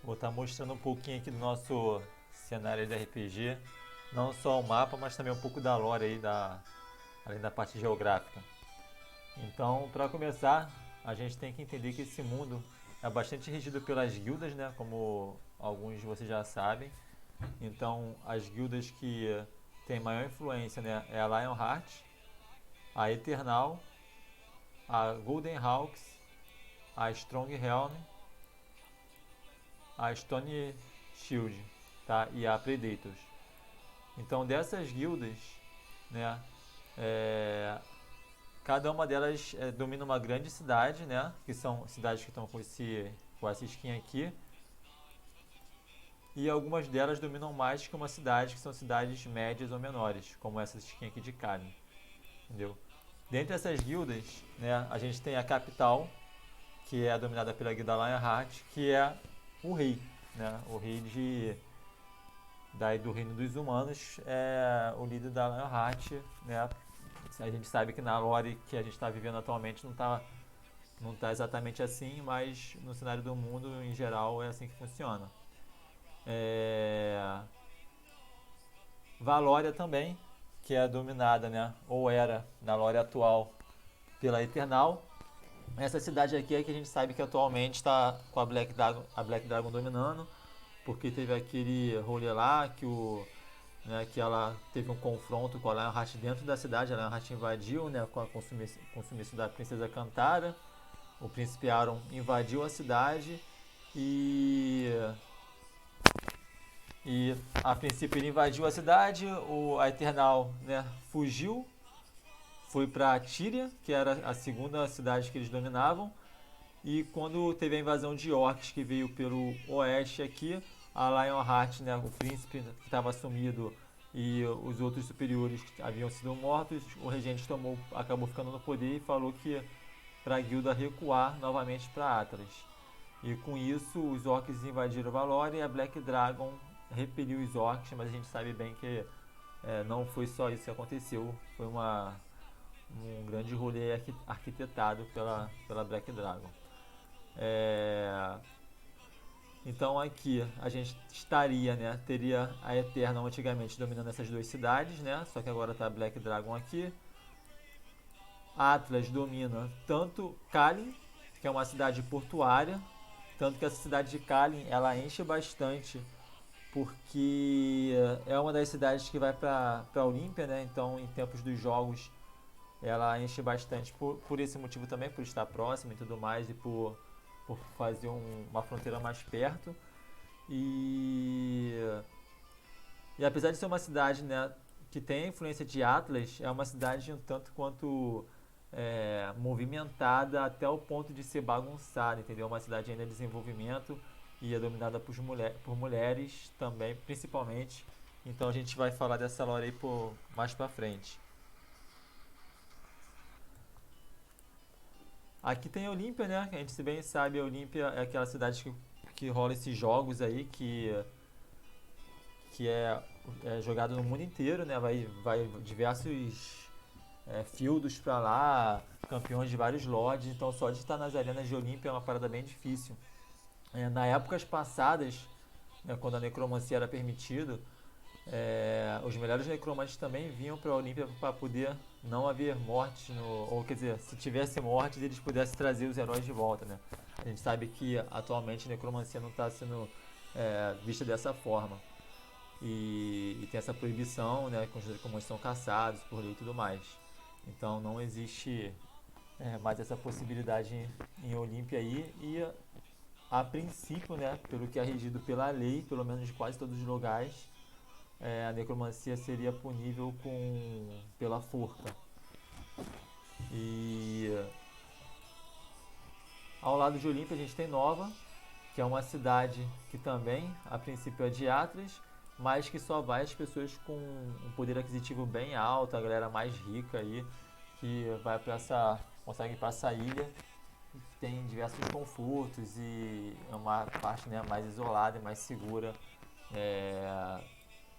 Vou estar mostrando um pouquinho aqui do nosso cenário de RPG. Não só o mapa, mas também um pouco da lore aí, além da parte geográfica. Então, para começar, a gente tem que entender que esse mundo é bastante regido pelas guildas, né? Como alguns de vocês já sabem. Então, as guildas que têm maior influência, né, é a Lionheart, a Eternal, a Golden Hawks, a Stronghelm, a Stone Shield, tá? E a Predators. Então, dessas guildas, né, é, cada uma delas domina uma grande cidade, né? Que são cidades que estão com essa skin aqui. E algumas delas dominam mais que uma cidade, que são cidades médias ou menores, como essa skin aqui de Kali, entendeu? Dentre essas guildas, né, a gente tem a capital, que é dominada pela guilda Lionheart, que é o rei, né? O rei daí do reino dos humanos é o líder da Lionheart, né? A gente sabe que na lore que a gente está vivendo atualmente não tá exatamente assim, mas no cenário do mundo em geral é assim que funciona. É... Valória também, que é dominada, né? Ou era na lore atual pela Eternal. Essa cidade aqui é que a gente sabe que atualmente está com a Black Dragon dominando, porque teve aquele rolê lá que ela teve um confronto com a Lionheart dentro da cidade. A Lionheart invadiu, né, com a consumiço da princesa Cantara. O príncipe Aaron invadiu a cidade e e a princípio ele invadiu a cidade. A Eternal, né, fugiu, foi para Tíria, que era a segunda cidade que eles dominavam. E quando teve a invasão de orcs que veio pelo oeste aqui, a Lionheart, né, o príncipe que estava sumido e os outros superiores que haviam sido mortos, o regente acabou ficando no poder e falou que para a guilda recuar novamente para Atlas. E com isso os orcs invadiram Valor e a Black Dragon repeliu os orcs, mas a gente sabe bem que não foi só isso que aconteceu, foi um grande rolê arquitetado pela Black Dragon. É, então aqui a gente estaria, né? Teria a Eternal antigamente dominando essas duas cidades, né? Só que agora tá a Black Dragon aqui. Atlas domina tanto Kalin, que é uma cidade portuária, tanto que essa cidade de Kalin ela enche bastante porque é uma das cidades que vai para Olímpia, né? Então em tempos dos jogos ela enche bastante por esse motivo também, por estar próxima e tudo mais e por fazer uma fronteira mais perto. E, e apesar de ser uma cidade, né, que tem a influência de Atlas, é uma cidade um tanto quanto movimentada até o ponto de ser bagunçada, entendeu? É uma cidade ainda em desenvolvimento e é dominada por mulheres também, principalmente. Então a gente vai falar dessa lore aí mais pra frente. Aqui tem a Olímpia, né? A gente se bem sabe, a Olímpia é aquela cidade que rola esses jogos aí que é jogado no mundo inteiro, né? Vai diversos fieldos pra lá, campeões de vários lords, então só de estar nas arenas de Olímpia é uma parada bem difícil. Na épocas passadas, né, quando a necromancia era permitido, os melhores necromantes também vinham para a Olímpia para poder não haver mortes, ou quer dizer, se tivesse mortes, eles pudessem trazer os heróis de volta, né? A gente sabe que atualmente a necromancia não está sendo vista dessa forma. E tem essa proibição, né, que os necromantes são caçados por lei e tudo mais. Então não existe mais essa possibilidade em Olímpia aí. E a princípio, né, pelo que é regido pela lei, pelo menos de quase todos os lugares, a necromancia seria punível pela forca. E ao lado de Olímpia a gente tem Nova, que é uma cidade que também, a princípio, é de Atlas, mas que só vai as pessoas com um poder aquisitivo bem alto, a galera mais rica aí, que vai para consegue ir para essa ilha, tem diversos confortos e é uma parte, né, mais isolada e mais segura é,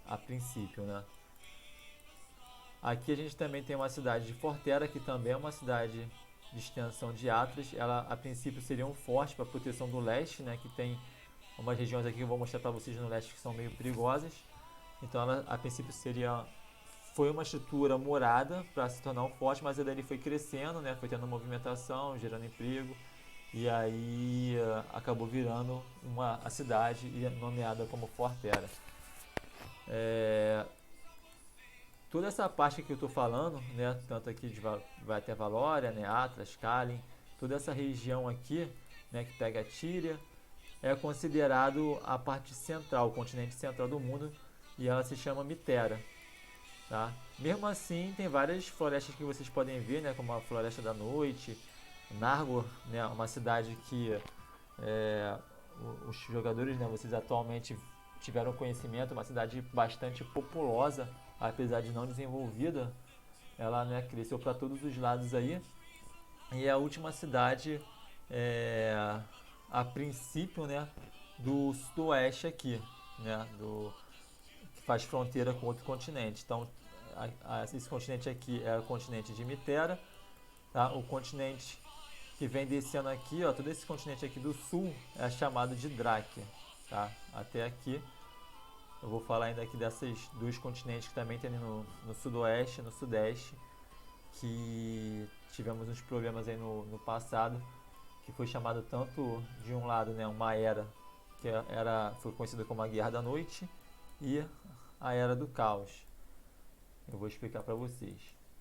a princípio, né? Aqui a gente também tem uma cidade de Fortera, que também é uma cidade de extensão de Atlas. Ela a princípio seria um forte para proteção do leste, né, que tem umas regiões aqui que eu vou mostrar para vocês no leste que são meio perigosas. Então ela a princípio foi uma estrutura morada para se tornar um forte, mas daí ele foi crescendo, né? Foi tendo movimentação, gerando emprego, e aí acabou virando a cidade nomeada como Fortera. É, toda essa parte que eu estou falando, né? Tanto aqui vai até Valória, né? Atlas, Kalin, toda essa região aqui, né? Que pega a Tíria, é considerado a parte central, o continente central do mundo, e ela se chama Mitera. Tá? Mesmo assim, tem várias florestas que vocês podem ver, né, como a Floresta da Noite, Nargor, né, uma cidade que os jogadores, né, vocês atualmente tiveram conhecimento, uma cidade bastante populosa, apesar de não desenvolvida, ela, né, cresceu para todos os lados aí. E a última cidade, a princípio, né, do sudoeste aqui, né, que faz fronteira com outro continente. Então, esse continente aqui é o continente de Mitera, tá? O continente que vem descendo aqui, ó, todo esse continente aqui do sul é chamado de Dráquia, tá? Até aqui. Eu vou falar ainda aqui desses dois continentes que também tem no sudoeste e no sudeste, que tivemos uns problemas aí no passado, que foi chamado tanto de um lado, né, uma era que foi conhecida como a Guerra da Noite e a Era do Caos. Eu vou explicar para vocês.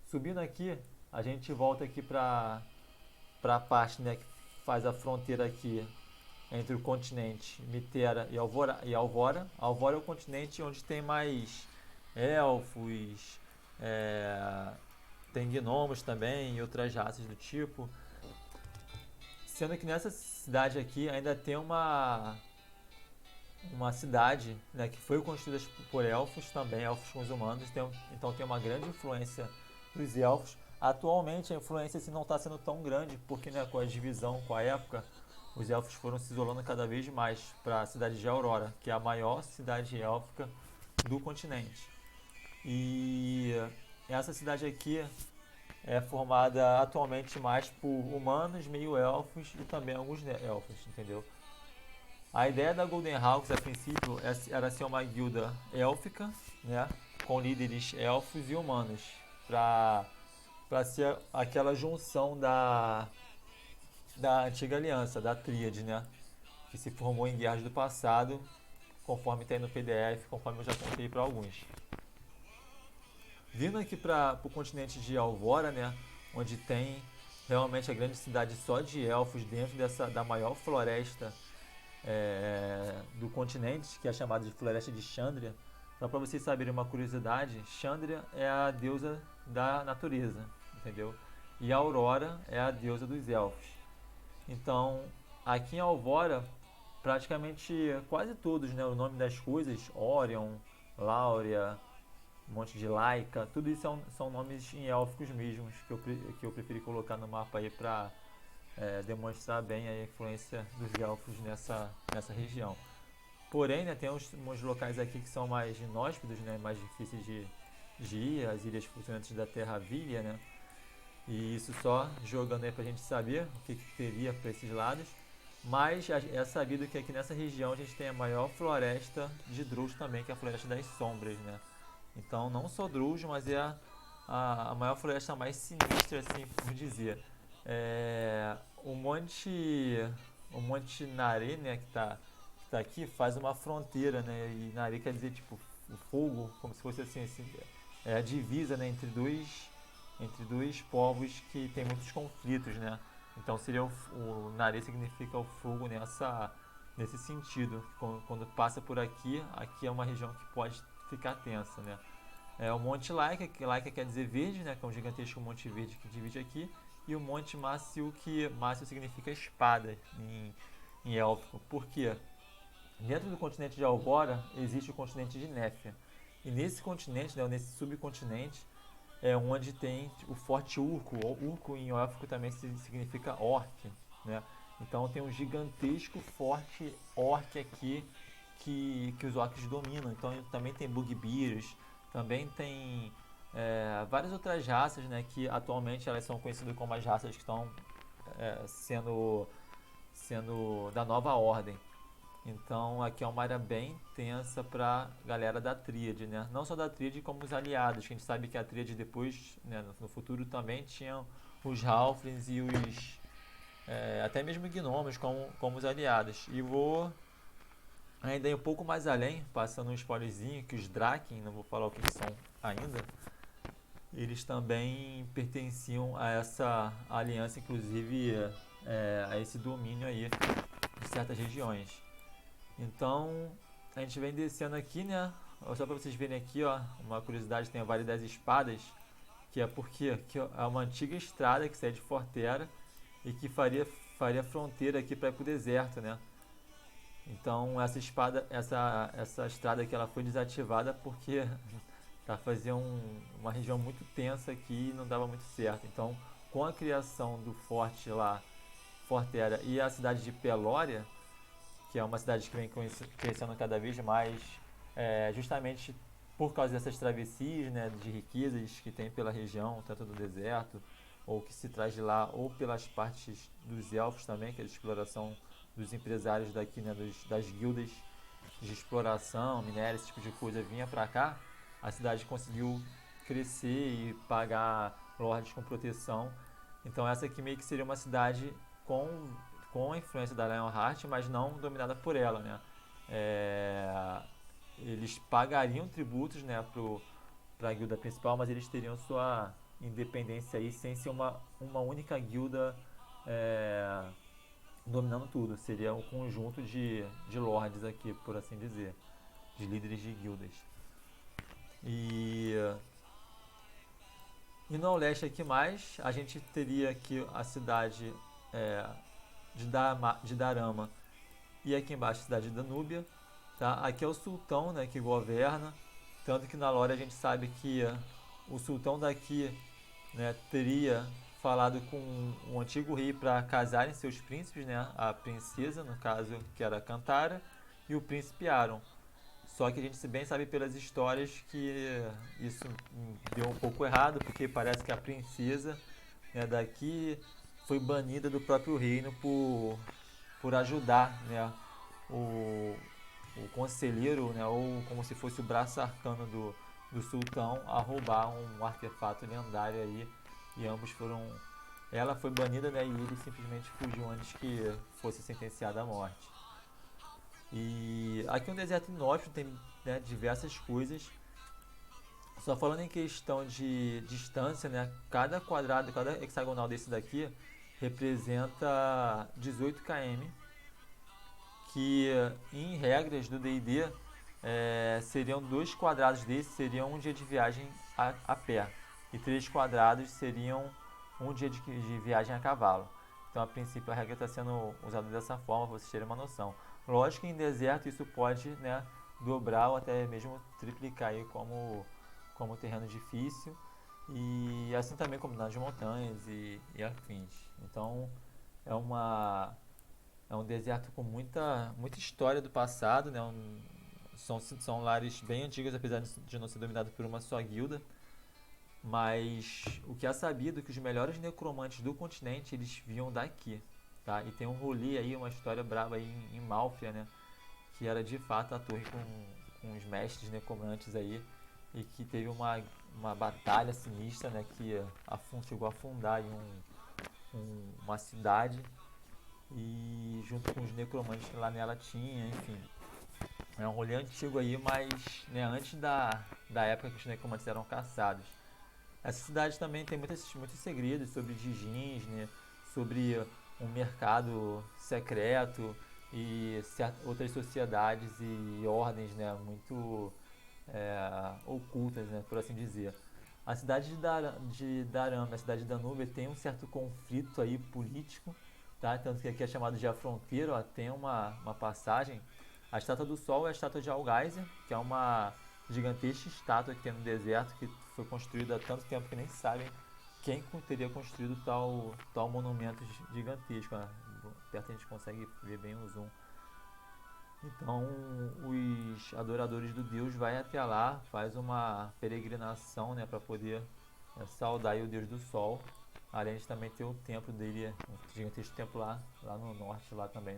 Subindo aqui, a gente volta aqui para a parte, né, que faz a fronteira aqui entre o continente Mitera e Alvora. Alvora é o continente onde tem mais elfos, tem gnomos também e outras raças do tipo. Sendo que nessa cidade aqui ainda tem uma cidade, né, que foi construída por elfos também, elfos com os humanos, então tem uma grande influência dos elfos. Atualmente a influência assim, não está sendo tão grande, porque, né, com a divisão, com a época, os elfos foram se isolando cada vez mais para a cidade de Aurora, que é a maior cidade élfica do continente. E essa cidade aqui é formada atualmente mais por humanos, meio-elfos e também alguns elfos, entendeu? A ideia da Golden Hawks, a princípio, era ser uma guilda élfica, né, com líderes elfos e humanos, para ser aquela junção da antiga aliança, da Tríade, né, que se formou em guerras do passado, conforme tem no PDF, conforme eu já contei para alguns. Vindo aqui para o continente de Alvora, né, onde tem realmente a grande cidade só de elfos dentro da maior floresta do continente, que é chamada de Floresta de Chandria. Só para vocês saberem uma curiosidade, Chandria é a deusa da natureza, entendeu? E a Aurora é a deusa dos elfos. Então, aqui em Alvora, praticamente quase todos, né, o nome das coisas, Orion, Láurea, Monte de Laika, tudo isso são nomes em élficos mesmos, que eu preferi colocar no mapa aí para demonstrar bem a influência dos elfos nessa região. Porém, né, tem uns locais aqui que são mais inóspitos, né, mais difíceis de ir, as ilhas flutuantes da Terravilha, né, e isso só jogando aí pra gente saber o que teria para esses lados. Mas é sabido que aqui nessa região a gente tem a maior floresta de Drus também, que é a Floresta das Sombras, né. Então não só Drus, mas é a maior floresta mais sinistra, assim por dizer. O Monte Nare, né, que tá aqui, faz uma fronteira, né, e Nare quer dizer tipo o fogo, como se fosse assim a divisa, né, entre dois povos que tem muitos conflitos, né. Então seria o Nare significa o fogo nesse sentido. Quando passa por aqui é uma região que pode ficar tensa, né. O Monte Laika, que Laika quer dizer verde, né, que é um gigantesco monte verde que divide aqui, e o Monte Mácio, que Mácio significa espada em élfico. Por quê? Dentro do continente de Alvora existe o continente de Néfia. E nesse continente, né, nesse subcontinente, é onde tem o Forte Urco. Urco em élfico também significa orc, né? Então tem um gigantesco forte orc aqui que os orcs dominam. Então também tem bugbears, também tem várias outras raças, né, que atualmente elas são conhecidas como as raças que estão sendo da nova ordem. Então aqui é uma área bem tensa para galera da tríade, né? Não só da tríade, como os aliados, que a gente sabe que a tríade depois, né, no futuro também tinham os Halflings e os até mesmo gnomos como os aliados. E vou ainda ir um pouco mais além, passando um spoilerzinho, que os Draken, não vou falar o que são ainda, eles também pertenciam a essa aliança, inclusive a esse domínio aí de certas regiões. Então a gente vem descendo aqui, né? Só para vocês verem aqui, ó, uma curiosidade, tem a Vale das Espadas, que é porque que é uma antiga estrada que sai de Forterra e que faria fronteira aqui para ir pro deserto, né? Então essa estrada aqui ela foi desativada porque fazia uma região muito tensa aqui e não dava muito certo. Então, com a criação do forte lá, Forterra, e a cidade de Pelória, que é uma cidade que vem crescendo cada vez mais, justamente por causa dessas travessias, né, de riquezas que tem pela região, tanto do deserto, ou que se traz de lá, ou pelas partes dos elfos também, que é a exploração dos empresários daqui, né, das guildas de exploração, minério, esse tipo de coisa, vinha para cá, a cidade conseguiu crescer e pagar lords com proteção. Então essa aqui meio que seria uma cidade com a influência da Lionheart, mas não dominada por ela, né? Eles pagariam tributos, né, para a guilda principal, mas eles teriam sua independência aí sem ser uma única guilda dominando tudo. Seria um conjunto de lords aqui, por assim dizer, de líderes de guildas. E, e no leste aqui mais, a gente teria aqui a cidade de Darama e aqui embaixo a cidade de Danúbia. Tá? Aqui é o sultão, né, que governa, tanto que na lore a gente sabe que o sultão daqui, né, teria falado com o antigo rei para casarem seus príncipes, né, a princesa, no caso, que era Cantara, e o príncipe Aron. Só que a gente bem sabe pelas histórias que isso deu um pouco errado, porque parece que a princesa, né, daqui foi banida do próprio reino por ajudar, né, o, o conselheiro, né, ou como se fosse o braço arcano do sultão, a roubar um artefato lendário aí. E ambos foram. Ela foi banida, né, e ele simplesmente fugiu antes que fosse sentenciado à morte. E aqui no deserto inóspito tem, né, diversas coisas. Só falando em questão de distância, né, cada quadrado, cada hexagonal desse daqui representa 18 km, que em regras do D&D seriam 2 quadrados desses seriam um dia de viagem a pé e 3 quadrados seriam um dia de viagem a cavalo. Então, a princípio, a regra está sendo usada dessa forma, para vocês terem uma noção. Lógico que em deserto isso pode, né, dobrar ou até mesmo triplicar aí como terreno difícil, e assim também como nas montanhas e afins. Então, é uma é um deserto com muita história do passado, né? São lares bem antigos, apesar de não ser dominado por uma só guilda. Mas o que é sabido é que os melhores necromantes do continente eles vinham daqui, tá? E tem um rolê aí, uma história braba aí em Malfia, né? Que era de fato a torre com os mestres necromantes aí e que teve uma batalha sinistra, né? Que chegou a afundar em uma cidade e junto com os necromantes que lá nela tinha, enfim. É um rolê antigo aí, mas, né, antes da época que os necromantes eram caçados. Essa cidade também tem muitos segredos sobre djinns, né, sobre um mercado secreto e outras sociedades e ordens, né, muito ocultas, né, por assim dizer. A cidade de Darama, a cidade de Danúbia, tem um certo conflito aí político, tá? Tanto que aqui é chamado de a fronteira, ó, tem uma passagem. A estátua do Sol é a estátua de Algeiser, que é uma gigantesca estátua que tem no deserto, que foi construída há tanto tempo que nem sabem quem teria construído tal monumento gigantesco. Né? Perto a gente consegue ver bem o zoom. Então, os adoradores do Deus vai até lá, faz uma peregrinação, né, para poder saudar o Deus do Sol. Além de também ter o templo dele, um gigantesco templo lá no norte, lá também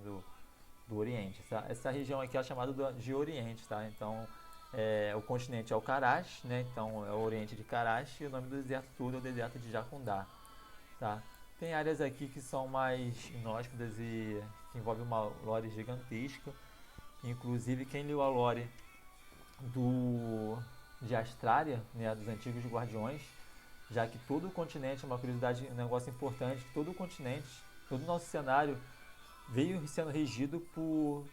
do Oriente. Essa região aqui é chamada de Oriente, tá? Então, o continente é o Karaj, né? Então, é o Oriente de Karaj e o nome do deserto todo é o deserto de Jacundá, tá? Tem áreas aqui que são mais inóspitas e que envolvem uma lore gigantesca. Inclusive, quem leu a lore de Astrária, né, dos antigos guardiões, já que todo o continente, uma curiosidade, um negócio importante, todo o continente, todo o nosso cenário veio sendo regido por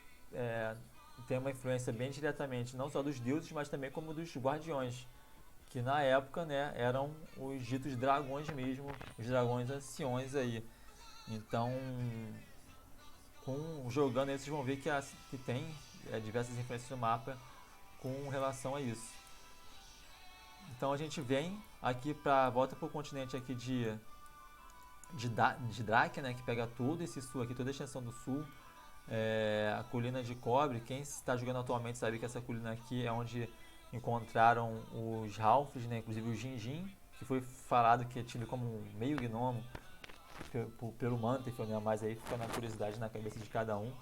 ter uma influência bem diretamente, não só dos deuses, mas também como dos guardiões, que na época, né, eram os ditos dragões mesmo, os dragões anciões aí. Então, jogando aí, vocês vão ver que tem diversas influências no mapa com relação a isso. Então a gente vem aqui volta para o continente aqui de Dráquia, né, que pega todo esse sul aqui, toda a extensão do sul, a colina de Cobre. Quem está jogando atualmente sabe que essa colina aqui é onde encontraram os Halfs, né, inclusive o Jinjin, que foi falado que é tido como um meio gnomo pelo Manteifel, né, mas aí fica na curiosidade na cabeça de cada um.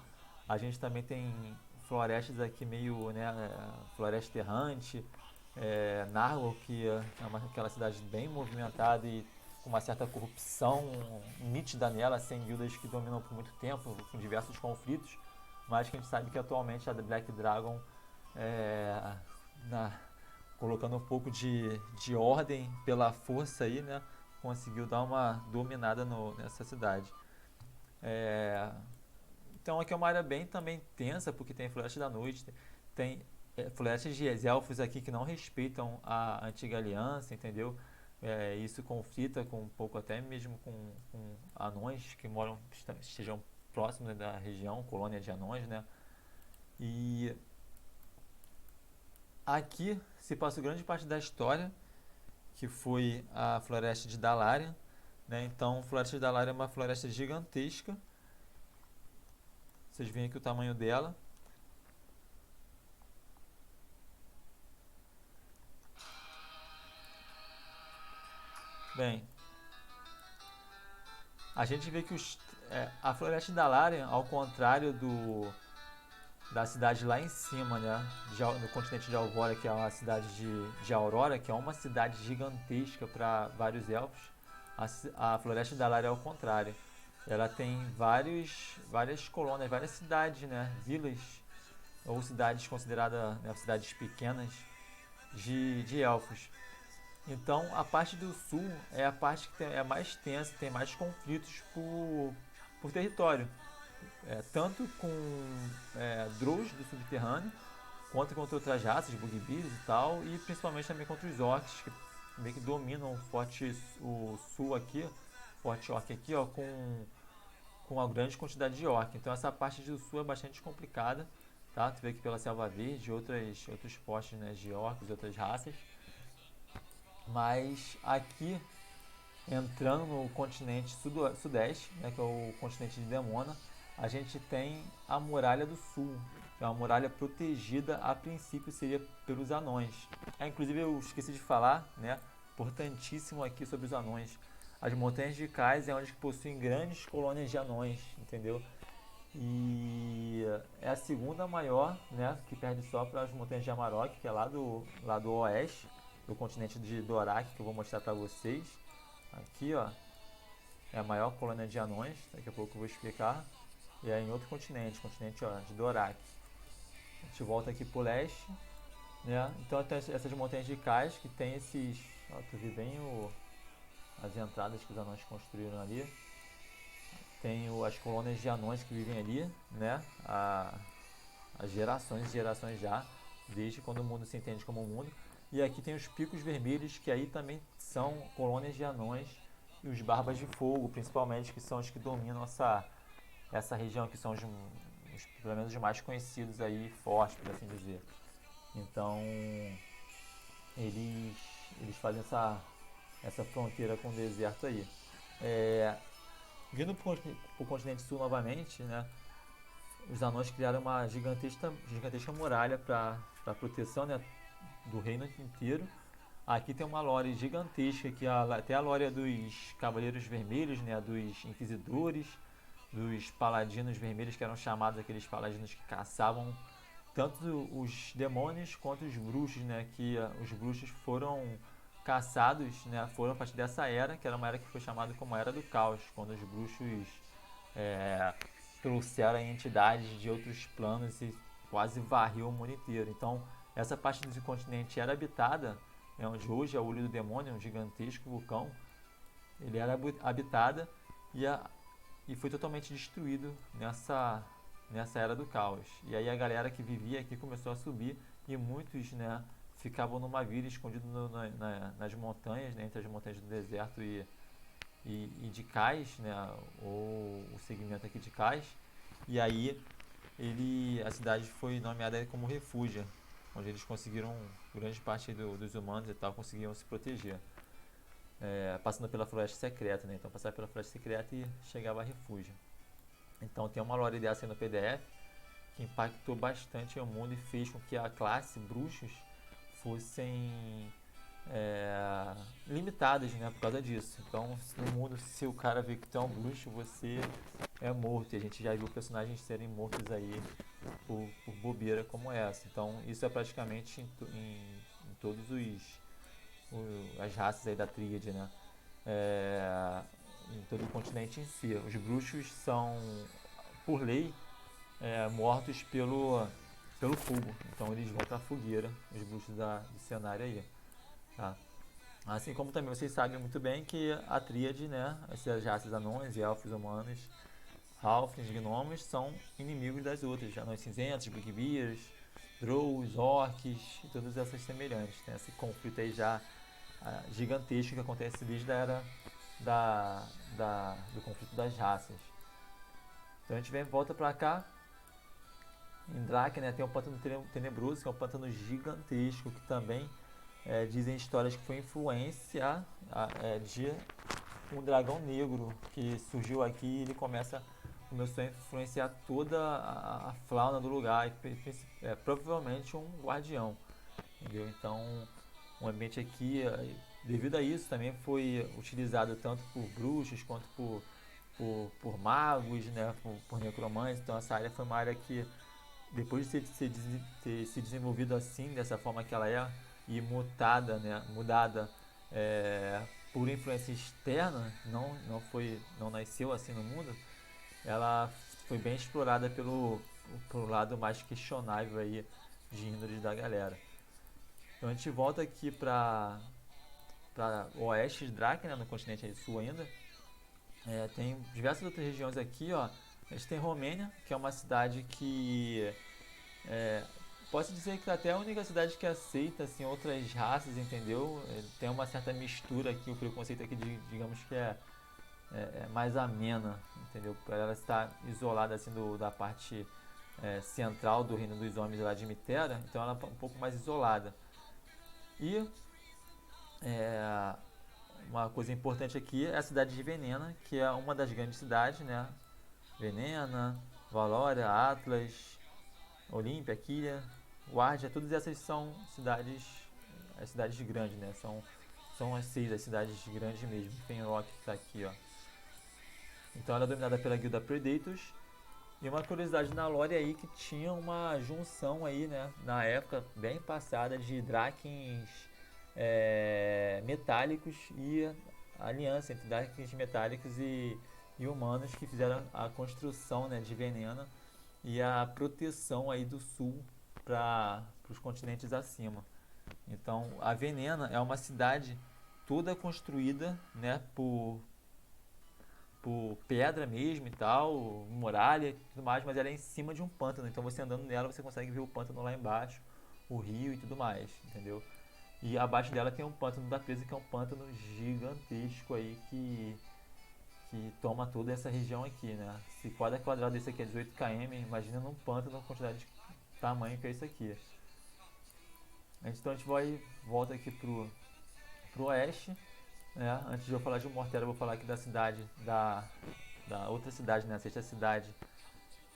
A gente também tem florestas aqui meio, né, floresta errante, Narwhal, que é aquela cidade bem movimentada e com uma certa corrupção nítida nela, sem guildas que dominam por muito tempo, com diversos conflitos, mas que a gente sabe que atualmente a The Black Dragon, colocando um pouco de ordem pela força aí, né, conseguiu dar uma dominada nessa cidade. Então aqui é uma área bem também tensa, porque tem Floresta da Noite, tem florestas de elfos aqui que não respeitam a antiga aliança, entendeu? Isso conflita com um pouco até mesmo com anões que estejam próximos, né, da região, colônia de anões, né? E aqui se passa grande parte da história, que foi a floresta de Dalaran, né? Então, a floresta de Dalaran é uma floresta gigantesca. Vocês veem aqui o tamanho dela. Bem, a gente vê que a floresta de Dalaran, ao contrário da cidade lá em cima, né, no continente de Alvora, que é uma cidade de Aurora, que é uma cidade gigantesca para vários elfos, a floresta de Dalaran é ao contrário. Ela tem várias colônias, várias cidades, né, vilas ou cidades consideradas, né, cidades pequenas de elfos. Então a parte do sul é a parte que é mais tensa, tem mais conflitos por território. Tanto com Drows do subterrâneo, quanto contra outras raças, Bugbears e tal, e principalmente também contra os orcs, que meio que dominam o sul aqui, forte orc aqui, ó, com uma grande quantidade de orc. Então essa parte do sul é bastante complicada, tá? Tu vê aqui pela Selva Verde, outros postes, né, de orcs e outras raças. Mas aqui, entrando no continente sudeste, né, que é o continente de Demona, a gente tem a Muralha do Sul, que é uma muralha protegida, a princípio seria pelos anões. Inclusive eu esqueci de falar, né, importantíssimo aqui sobre os anões. As montanhas de Kais é onde possuem grandes colônias de anões, entendeu? E é a segunda maior, né, que perde só para as montanhas de Amarok, que é lá do oeste, do continente de Dorak, que eu vou mostrar para vocês. Aqui, ó, é a maior colônia de anões, daqui a pouco eu vou explicar. E é em outro continente, ó, de Dorak. A gente volta aqui pro leste, né? Então tem essas montanhas de Kais que tem esses, ó, tu vê bem as entradas que os anões construíram ali. Tem as colônias de anões que vivem ali, né? As gerações e gerações já, desde quando o mundo se entende como mundo. E aqui tem os Picos Vermelhos, que aí também são colônias de anões, e os Barbas de Fogo, principalmente, que são os que dominam essa região, que são pelo menos os mais conhecidos aí, fortes, por assim dizer. Então, eles fazem essa fronteira com o deserto aí. Vindo para o continente sul novamente, né, os anões criaram uma gigantesca muralha para proteção, né, do reino inteiro. Aqui tem uma lore gigantesca, que até a lore dos Cavaleiros Vermelhos, né, dos Inquisidores, dos paladinos vermelhos, que eram chamados aqueles paladinos que caçavam tanto os demônios quanto os bruxos, né? Que os bruxos foram caçados, né? Foram a partir dessa era, que era uma era que foi chamada como Era do Caos, quando os bruxos é, trouxeram entidades de outros planos e quase varreu o mundo inteiro. Então, essa parte do continente era habitada, né, onde hoje é o Olho do Demônio, um gigantesco vulcão. Ele era habitada e, e foi totalmente destruído nessa Era do Caos. E aí a galera que vivia aqui começou a subir e muitos, né, ficavam numa vila escondidos nas montanhas, né, entre as montanhas do deserto e de Cais, né, ou o segmento aqui de Cais. E aí a cidade foi nomeada como refúgio, onde eles conseguiram, grande parte dos humanos e tal, conseguiam se proteger. Passando pela floresta secreta, né? Então passava pela floresta secreta e chegava a refúgio. Então tem uma lore dessa aí no PDF que impactou bastante o mundo e fez com que a classe bruxos fossem limitadas, né, por causa disso. Então no mundo, se o cara vê que tu é um bruxo, você é morto. E a gente já viu personagens serem mortos aí por bobeira como essa. Então isso é praticamente em todos as raças aí da tríade, né? Em todo o continente em si. Os bruxos são, por lei, mortos pelo fogo. Então eles vão para a fogueira, os bruxos do cenário aí. Tá? Assim como também vocês sabem muito bem que a tríade, né, essas raças anões e elfos humanos, halflings, gnomos, são inimigos das outras. Anões cinzentos, bugbears, drows, orcs e todas essas semelhantes. Tem esse conflito aí já gigantesco que acontece desde a era do conflito das raças. Então a gente volta pra cá. Em Drake, né, tem um pântano tenebroso, que é um pântano gigantesco, que também dizem histórias que foi influência de um dragão negro que surgiu aqui e ele começou a influenciar toda a fauna do lugar, e provavelmente um guardião, entendeu? Então o ambiente aqui, devido a isso, também foi utilizado tanto por bruxos quanto por magos, né, por necromantes. Então essa área foi uma área que, depois de ter se desenvolvido assim, dessa forma que ela é, e mudada por influência externa, não nasceu assim no mundo, ela foi bem explorada pelo lado mais questionável aí de índole da galera. Então a gente volta aqui para o oeste de Drake, né, no continente aí sul ainda. Tem diversas outras regiões aqui, ó. A gente tem Romênia, que é uma cidade que posso dizer que até a única cidade que aceita assim, outras raças, entendeu? Tem uma certa mistura aqui, o preconceito aqui, digamos que é mais amena, entendeu? Ela está isolada assim da parte central do reino dos homens lá de Mitera, então ela é um pouco mais isolada. E uma coisa importante aqui é a cidade de Venena, que é uma das grandes cidades, né? Venena, Valória, Atlas, Olímpia, Quilha, Guardia, todas essas são as cidades grandes, né? São as 6 as cidades grandes mesmo. Fenrock que está aqui, ó. Então ela é dominada pela guilda Predators. E uma curiosidade na lore aí que tinha uma junção aí, né? Na época bem passada de Drakens metálicos e aliança entre Drakens metálicos e humanos que fizeram a construção, né, de Venena e a proteção aí do sul para os continentes acima. Então a Venena é uma cidade toda construída, né, por pedra mesmo e tal, muralha e tudo mais, mas ela é em cima de um pântano, então você andando nela você consegue ver o pântano lá embaixo, o rio e tudo mais, entendeu? E abaixo dela tem um pântano da presa, que é um pântano gigantesco aí que toma toda essa região aqui, né? Se cada quadrado desse aqui é 18 km, imagina num pântano a quantidade de tamanho que é isso aqui. Então a gente volta aqui pro oeste, né? Antes de eu falar de Mortera, eu vou falar aqui da cidade, da outra cidade, né? A sexta cidade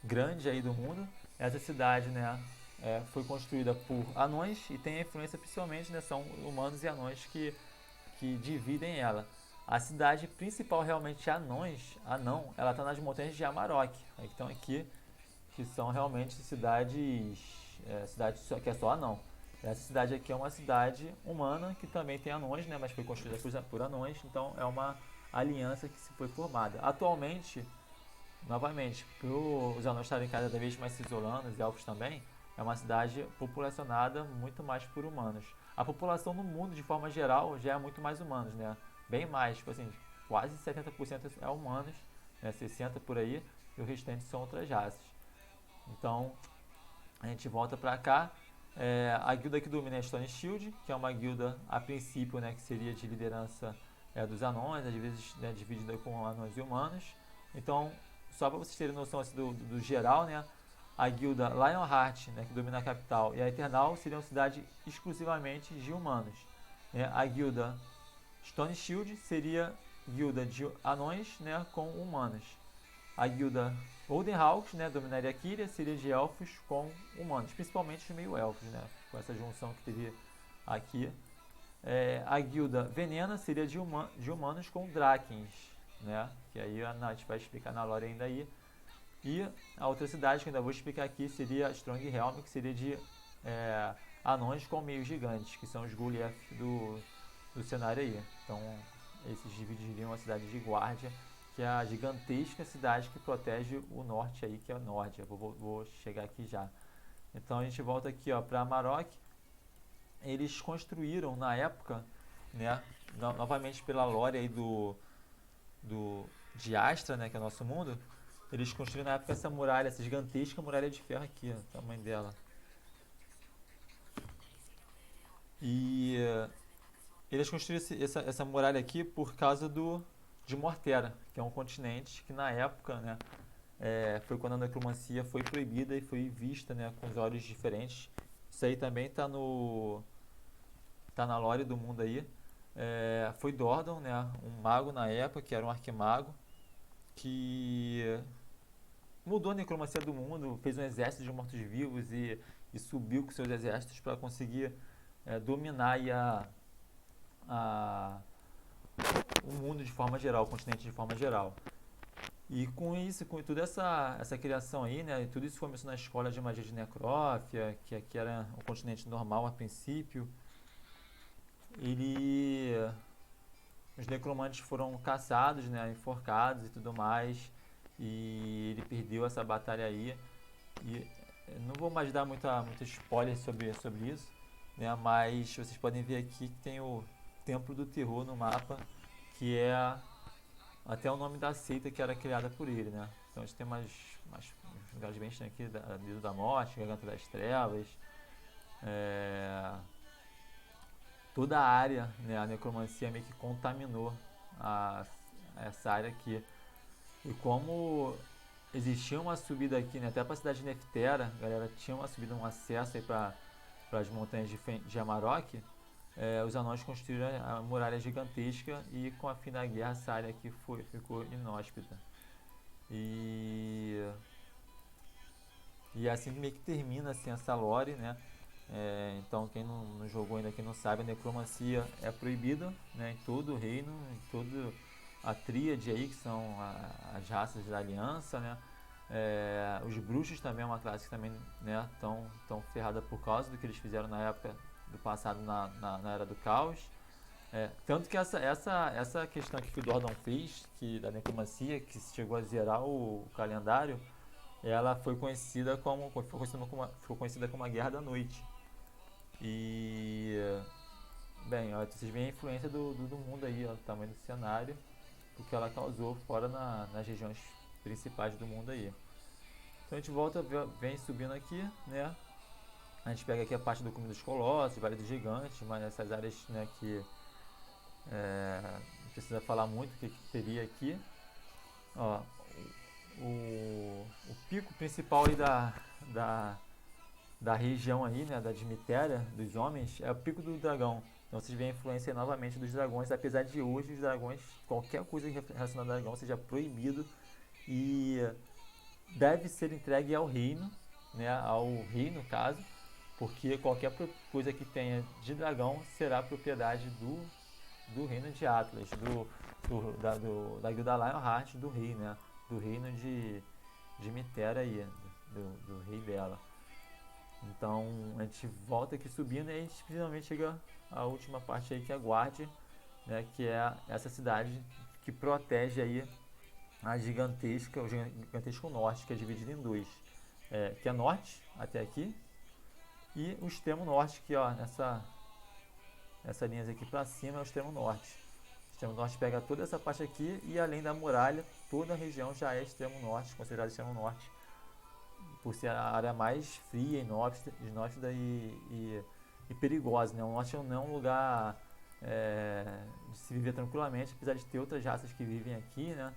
grande aí do mundo. Essa cidade, né, foi construída por anões e tem a influência principalmente, né, são humanos e anões que dividem ela. A cidade principal realmente Anão, ela está nas montanhas de Amarok, que estão aqui, que são realmente cidades que é só anão. Essa cidade aqui é uma cidade humana que também tem anões, né, mas foi construída por anões, então é uma aliança que se foi formada. Atualmente, novamente, por os anões estarem cada vez mais se isolando, os elfos também, é uma cidade populacionada muito mais por humanos. A população no mundo, de forma geral, já é muito mais humanos, né? Bem mais, tipo assim, quase 70% é humanos, né? 60% por aí, e o restante são outras raças. Então, a gente volta para cá. A guilda que domina é a Stone Shield, que é uma guilda, a princípio, né, que seria de liderança dos anões, às vezes, né, dividida com anões e humanos. Então, só para vocês terem noção assim, do geral, né, a guilda Lionheart, né, que domina a capital, e a Eternal seriam cidades exclusivamente de humanos. Né? A guilda Stone Shield seria guilda de anões, né, com humanos. A guilda Golden Hawks, né, dominaria a Kyria, seria de elfos com humanos, principalmente os meio-elfos, né, com essa junção que teria aqui. A guilda Venena seria de humanos com Drakens, né, que aí a gente vai explicar na lore ainda aí. E a outra cidade que eu ainda vou explicar aqui seria Stronghelm, que seria de anões com meio gigantes, que são os Goliath do cenário aí. Então, esses dividiriam a cidade de Guardia, que é a gigantesca cidade que protege o norte aí, que é o norte. Eu vou chegar aqui já. Então a gente volta aqui para Amarok. Eles construíram na época, né, novamente pela lore aí de Astra, né, que é o nosso mundo, eles construíram na época essa muralha, essa gigantesca muralha de ferro aqui, ó, o tamanho dela. E eles construíram essa muralha aqui por causa de Mortera, que é um continente que na época, né, foi quando a necromancia foi proibida e foi vista, né, com os olhos diferentes. Isso aí também tá na lore do mundo aí. Foi Dordon, né, um mago na época, que era um arquimago, que mudou a necromancia do mundo, fez um exército de mortos-vivos e subiu com seus exércitos para conseguir dominar aí o mundo de forma geral, o continente de forma geral. E com isso, com toda essa criação aí, né, tudo isso começou na escola de magia de Necrófia, que aqui era um continente normal a princípio. Os necromantes foram caçados, né, enforcados e tudo mais, e ele perdeu essa batalha aí. E não vou mais dar muito spoiler sobre isso, né, mas vocês podem ver aqui que tem o Templo do Terror no mapa, que é até o nome da seita que era criada por ele, né? Então a gente tem uns lugares bem estranhos aqui, Dedo da Morte, Garganta das Trevas, toda a área, né, a necromancia meio que contaminou essa área aqui. E como existia uma subida aqui, né, até para a cidade de Neftera, a galera tinha uma subida, um acesso aí para as montanhas de Amarok, os anões construíram a muralha gigantesca e com a fim da guerra essa área aqui ficou inóspita. E assim meio que termina assim, essa lore, né? Então quem não jogou ainda, quem não sabe, a necromancia é proibida, né, em todo o reino, em toda a tríade aí, que são as raças da aliança, né? Os bruxos também é uma classe que também, né, tão ferrada por causa do que eles fizeram na época do passado na Era do Caos. Tanto que essa questão que o Dordon fez, da necromancia, que chegou a zerar o calendário, ela ficou conhecida como a Guerra da Noite. E bem, ó, vocês veem a influência do mundo aí, ó, o tamanho do cenário, o que ela causou fora nas regiões principais do mundo aí. Então a gente volta, vem subindo aqui, né? A gente pega aqui a parte do Cume dos Colossos, Vale dos Gigantes, mas essas áreas, né, que não precisa falar muito o que teria aqui. Ó, o pico principal aí da região aí, né, da Dimitéria, dos homens, é o Pico do Dragão. Então vocês veem a influência novamente dos dragões, apesar de hoje os dragões, qualquer coisa relacionada ao dragão seja proibido e deve ser entregue ao reino, né, ao rei no caso, porque qualquer coisa que tenha de dragão será propriedade do reino de Atlas, da guilda Lionheart do rei, né? Do reino de Mitera aí, do rei dela. Então a gente volta aqui subindo e a gente finalmente chega à última parte aí, que é Guardia, né? Que é essa cidade que protege aí o gigantesco norte, que é dividido em dois. Que é norte, até aqui, e o extremo norte, que ó, essa linha aqui para cima é o extremo norte. O extremo norte pega toda essa parte aqui e além da muralha, toda a região já é extremo norte, considerado extremo norte, por ser a área mais fria, inóspita e perigosa. Né? O norte não é um lugar de se viver tranquilamente, apesar de ter outras raças que vivem aqui, né?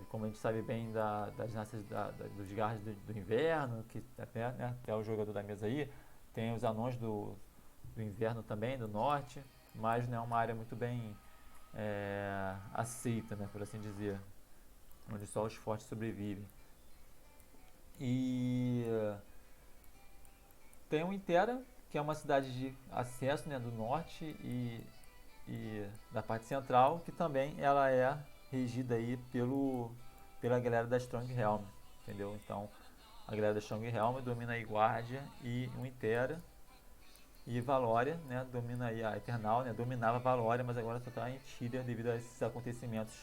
Como a gente sabe bem das raças dos garras do inverno, que até, né, até o jogador da mesa aí, tem os anões do inverno também, do norte, mas não é uma área muito bem aceita, né, por assim dizer, onde só os fortes sobrevivem. E tem o Intera, que é uma cidade de acesso, né, do norte e da parte central, que também ela é regida aí pela galera da Stronghelm, entendeu? Então a galera da Stronghelm domina aí Guardia e o Intera, e Valória, né, domina aí a Eternal, né, dominava Valória, mas agora só está em Tíria devido a esses acontecimentos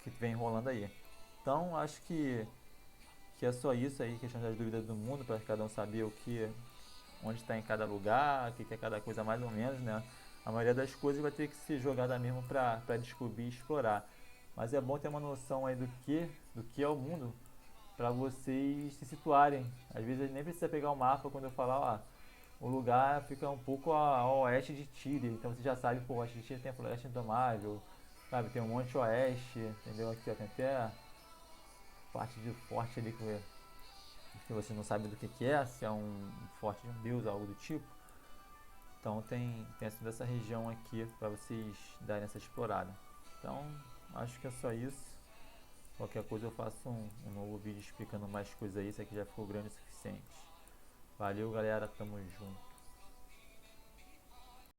que vem rolando aí. Então acho que é só isso aí, questão das dúvidas do mundo, para cada um saber onde está em cada lugar, o que é cada coisa mais ou menos, né? A maioria das coisas vai ter que ser jogada mesmo para descobrir e explorar. Mas é bom ter uma noção aí do que é o mundo, para vocês se situarem. Às vezes nem precisa pegar o mapa quando eu falar, ó, o lugar fica um pouco a oeste de Tíria, então você já sabe, pô, oeste de Tíria tem a Floresta Indomável, sabe, tem um monte oeste, entendeu? Aqui ó, tem até parte de forte ali que você não sabe do que é, se é um forte de um deus, algo do tipo. Então tem toda essa região aqui para vocês darem essa explorada. Então acho que é só isso. Qualquer coisa eu faço um novo vídeo explicando mais coisas aí. Isso aqui já ficou grande o suficiente. Valeu galera, tamo junto.